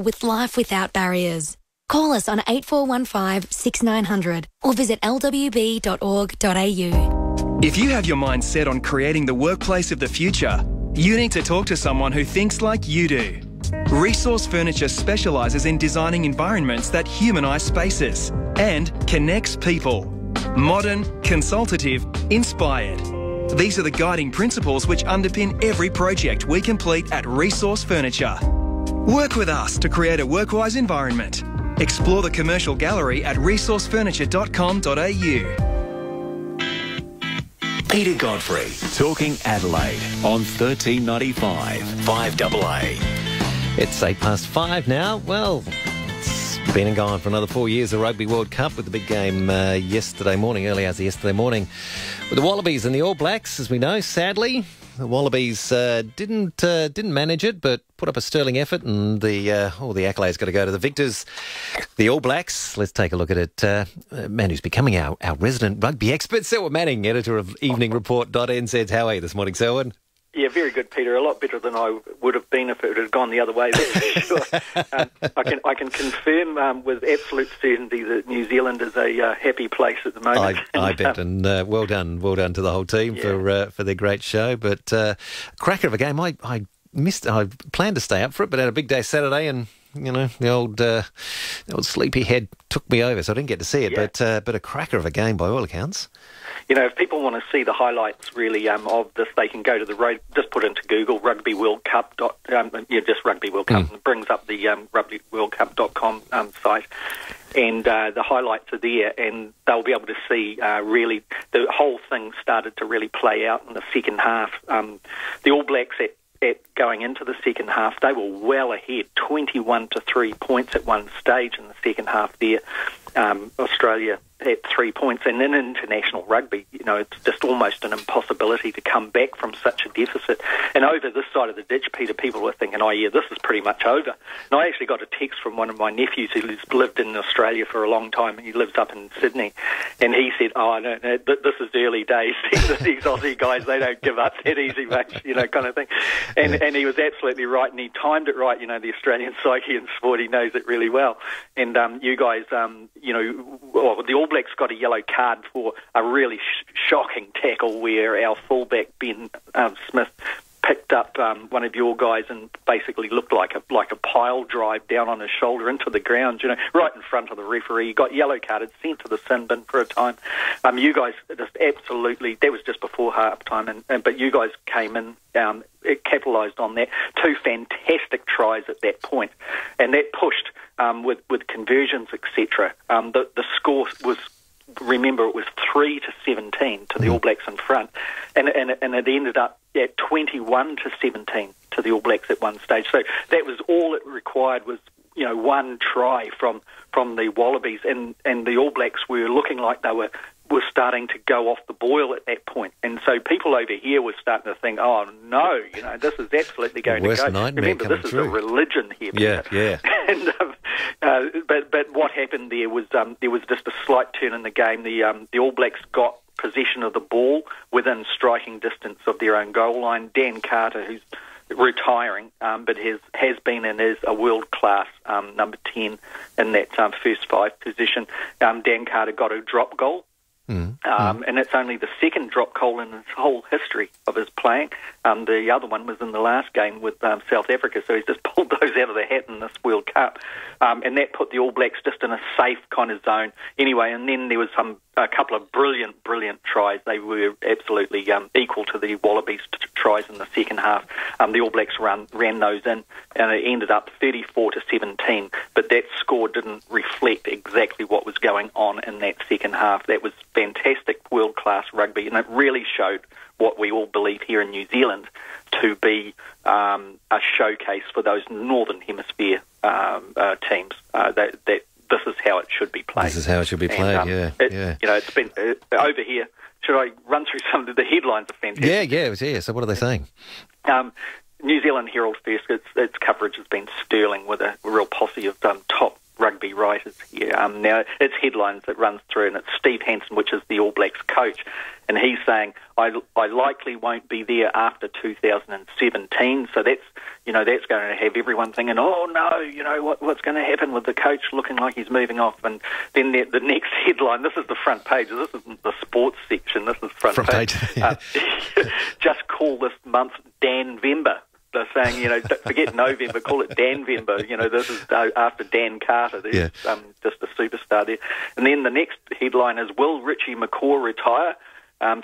with life without barriers. Call us on 8415 6900 or visit lwb.org.au. If you have your mind set on creating the workplace of the future, you need to talk to someone who thinks like you do. Resource Furniture specialises in designing environments that humanise spaces and connects people. Modern, consultative, inspired. These are the guiding principles which underpin every project we complete at Resource Furniture. Work with us to create a work-wise environment. Explore the commercial gallery at resourcefurniture.com.au. Peter Godfrey, talking Adelaide on 1395 5AA. It's 5:08 now. Well, it's been and gone for another 4 years, the Rugby World Cup, with the big game yesterday morning, early hours of yesterday morning, with the Wallabies and the All Blacks, as we know, sadly. The Wallabies didn't manage it, but put up a sterling effort, and all the accolades got to go to the victors, the All Blacks. Let's take a look at it. Man who's becoming our resident rugby expert, Selwyn Manning, editor of EveningReport.nz. How are you this morning, Selwyn? Yeah, very good, Peter. A lot better than I would have been if it had gone the other way, that's for sure. I can confirm with absolute certainty that New Zealand is a happy place at the moment. I bet, and well done to the whole team for their great show. But cracker of a game. I missed. I planned to stay up for it, but had a big day Saturday, and the old sleepy head took me over, so I didn't get to see it. Yeah. But a cracker of a game by all accounts. If people want to see the highlights really of this, they can go to just put into Google Rugby World Cup. Just Rugby World Cup, and it brings up the rugbyworldcup.com site, and the highlights are there, and they'll be able to see really the whole thing started to really play out in the second half. The All Blacks at going into the second half, they were well ahead, 21 to 3 points at one stage in the second half there. Australia at 3 points, and in international rugby, it's just almost an impossibility to come back from such a deficit. And over this side of the ditch, Peter, people were thinking, this is pretty much over. And I actually got a text from one of my nephews who's lived in Australia for a long time, and he lives up in Sydney, and he said, no, this is the early days. These Aussie guys, they don't give up that easy, mate, kind of thing. And he was absolutely right, and he timed it right. The Australian psyche in sport, he knows it really well. And you guys, the All Blacks got a yellow card for a really shocking tackle where our fullback Ben Smith picked up one of your guys and basically looked like a pile drive down on his shoulder into the ground, right in front of the referee. He got yellow carded, sent to the sin bin for a time. You guys just absolutely, that was just before half time, but you guys came in, it capitalised on that. 2 fantastic tries at that point, and that pushed with conversions, etc. The score was, remember, it was 3-17 to the All Blacks in front, and it ended up at 21-17 to the All Blacks at one stage. So that was all it required, was one try from the Wallabies, and the All Blacks were looking like they were starting to go off the boil at that point. And so people over here were starting to think, oh no, this is absolutely going to go. Remember, this is a religion here. Yeah. And but what happened there was just a slight turn in the game. The All Blacks got possession of the ball within striking distance of their own goal line. Dan Carter, who's retiring, but has been and is a world-class number 10 in that first 5 position. Dan Carter got a drop goal. And it's only the second drop goal in his whole history of his playing. The other one was in the last game with South Africa, so he's just pulled those out of the hat in this World Cup. And that put the All Blacks just in a safe kind of zone. Anyway, and then there was a couple of brilliant tries. They were absolutely equal to the Wallabies tries in the second half. The All Blacks ran those in, and it ended up 34-17. But that score didn't reflect exactly what was going on in that second half. That was fantastic world-class rugby, and it really showed what we all believe here in New Zealand to be a showcase for those Northern Hemisphere teams. That this is how it should be played. This is how it should be played, It's been over here. Should I run through some of the headlines? Are fantastic. Yeah. So what are they saying? New Zealand Herald first. Its coverage has been sterling, with a real posse of top rugby writers here. Now, it's headlines that runs through, and it's Steve Hansen, which is the All Blacks coach, and he's saying, I likely won't be there after 2017. So that's, that's going to have everyone thinking, oh no, what's going to happen with the coach looking like he's moving off? And then the next headline, this is the front page, this isn't the sports section, this is front page. Just call this month Danvember. They're saying, forget November, call it Danvember. This is after Dan Carter. There's just a superstar there. And then the next headline is, will Richie McCaw retire?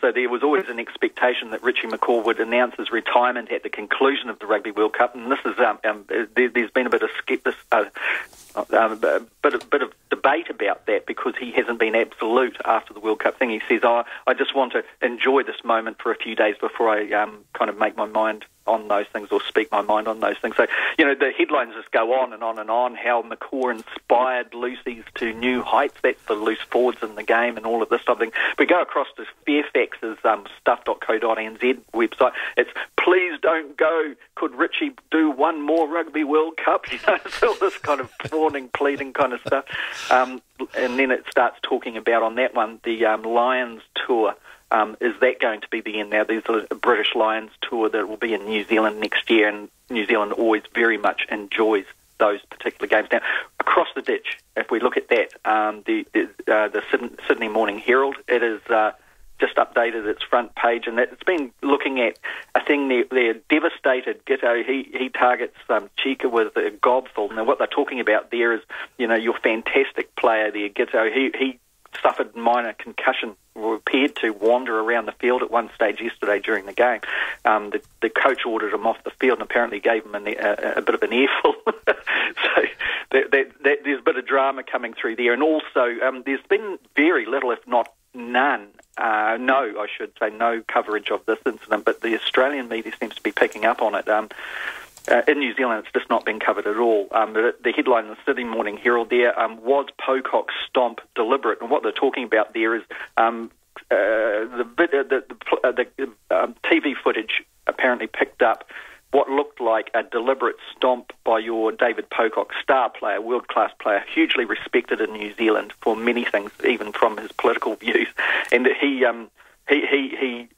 So there was always an expectation that Richie McCaw would announce his retirement at the conclusion of the Rugby World Cup, and this is there's been a bit of bit of debate about that, because he hasn't been absolute after the World Cup thing. He says, I just want to enjoy this moment for a few days before I kind of make my mind on those things, or speak my mind on those things. So, the headlines just go on and on and on, how McCaw inspired Lucy's to new heights. That's the loose forwards in the game and all of this type of thing. We go across to Fairfax's stuff.co.nz website. It's, please don't go, could Richie do one more Rugby World Cup? It's all this kind of fawning, pleading kind of stuff. And then it starts talking about, on that one, the Lions tour. Is that going to be the end now? There's a British Lions tour that will be in New Zealand next year, and New Zealand always very much enjoys those particular games. Now, across the ditch, if we look at that, the Sydney Morning Herald, it is just updated its front page, and it's been looking at a thing they're devastated. Giteau, he targets Chika with a gobful. Now, what they're talking about there is, your fantastic player there, Giteau, he suffered minor concussion, appeared to wander around the field at one stage yesterday during the game. The coach ordered him off the field and apparently gave him a bit of an earful. So there's a bit of drama coming through there. And also there's been very little, if not none, no coverage of this incident, but the Australian media seems to be picking up on it. In New Zealand, it's just not been covered at all. The headline in the Sydney Morning Herald there, was Pocock's stomp deliberate? And what they're talking about there is the TV footage apparently picked up what looked like a deliberate stomp by your David Pocock, star player, world-class player, hugely respected in New Zealand for many things, even from his political views. And he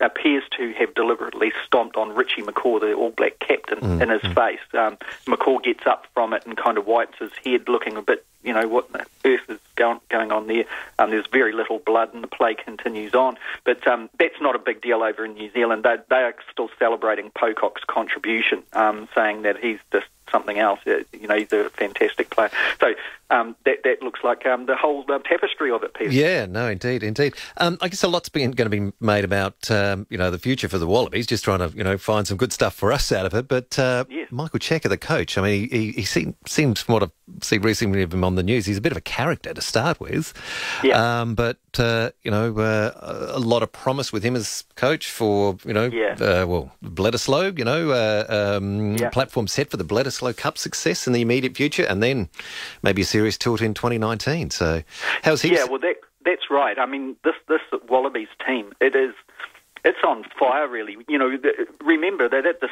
appears to have deliberately stomped on Richie McCaw, the All Black captain, in his face. McCaw gets up from it and kind of wipes his head, looking a bit, what the earth is going on there. There's very little blood, and the play continues on. But that's not a big deal over in New Zealand. They are still celebrating Pocock's contribution, saying that he's just something else. He's a fantastic player. So that looks like the whole tapestry of it, Peter. Yeah, no, indeed. I guess a lot's going to be made about the future for the Wallabies. Just trying to find some good stuff for us out of it. But yes. Michael Cheika, the coach, I mean, he seems, from what I've seen recently of him on the news, he's a bit of a character to start with. Yeah. But a lot of promise with him as coach for Bledisloe. Platform set for the Bledisloe Cup success in the immediate future, and then maybe a serious tilt in 2019. So, how's he? Yeah, well, that's right. I mean, this Wallabies team, it's on fire, really. Remember that this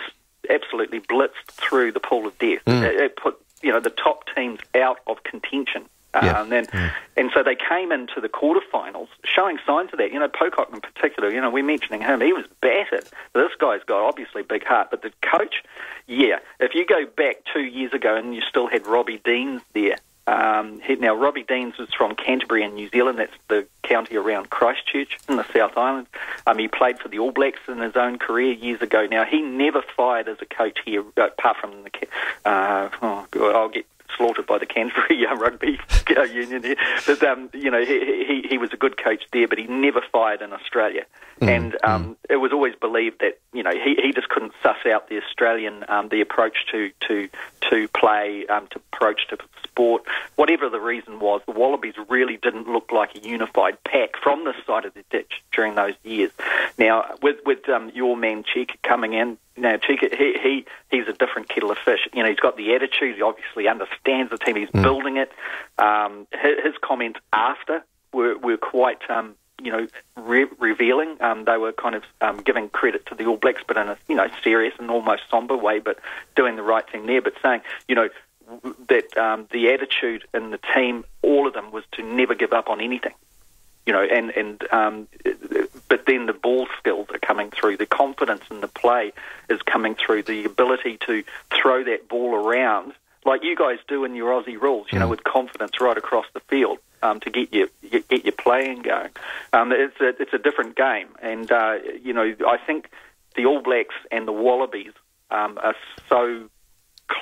absolutely blitzed through the pool of death. It put the top teams out of contention. And so they came into the quarterfinals showing signs of that. Pocock in particular, we're mentioning him. He was battered. This guy's got obviously big heart. But the coach, if you go back 2 years ago and you still had Robbie Deans there. Now, Robbie Deans was from Canterbury in New Zealand. That's the county around Christchurch in the South Island. He played for the All Blacks in his own career years ago. Now, he never fired as a coach here, apart from I'll get slaughtered by the Canterbury Rugby Union here. But, he was a good coach there, but he never fired in Australia. And it was always believed that, he just couldn't suss out the Australian, the approach to play, to approach to sport. Whatever the reason was, the Wallabies really didn't look like a unified pack from this side of the ditch during those years. Now, with your man Chika coming in, Chika, he's a different kettle of fish. He's got the attitude. He obviously understands the team. He's building it. His comments after were quite, revealing. They were kind of giving credit to the All Blacks, but in a serious and almost somber way, but doing the right thing there. But saying, that the attitude in the team, all of them, was to never give up on anything. And but then the ball skills are coming through, the confidence in the play is coming through, the ability to throw that ball around like you guys do in your Aussie rules, with confidence right across the field to get your playing going. It's a different game, and I think the All Blacks and the Wallabies are so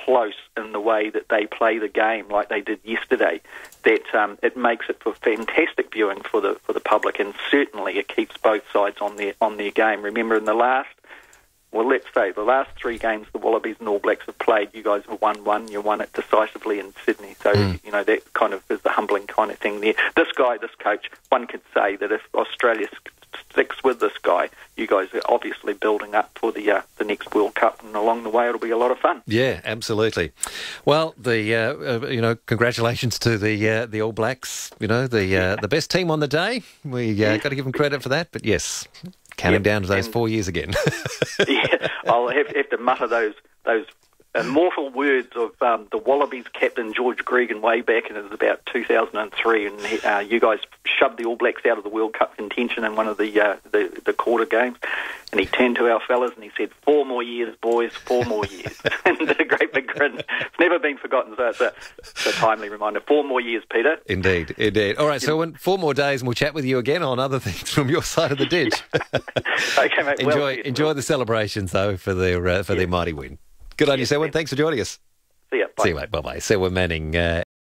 close in the way that they play the game, like they did yesterday, that it makes it for fantastic viewing for the public, and certainly it keeps both sides on their game. Remember, in the last 3 games the Wallabies and All Blacks have played, you guys have won one. You won it decisively in Sydney. So, that kind of is the humbling kind of thing there. This coach, one could say that if Australia sticks with this guy, you guys are obviously building up for the next World Cup, and along the way it'll be a lot of fun. Yeah, absolutely. Well, congratulations to the All Blacks. The best team on the day. We got to give them credit for that. But yes, counting down to those 4 years again. Yeah, I'll have to mutter those immortal words of the Wallabies captain George Gregan way back, and it was about 2003, and you guys shoved the All Blacks out of the World Cup contention in one of the quarter games, and he turned to our fellas and he said, 4 more years, boys, 4 more years. And a great big grin. It's never been forgotten, so it's a timely reminder. 4 more years, Peter. Indeed. All right, so 4 more days and we'll chat with you again on other things from your side of the ditch. Okay, mate. Enjoy the celebrations, though, for their mighty win. Good on you, Selwyn. Thanks for joining us. See ya. Bye. See you, mate. Bye-bye. Selwyn Manning.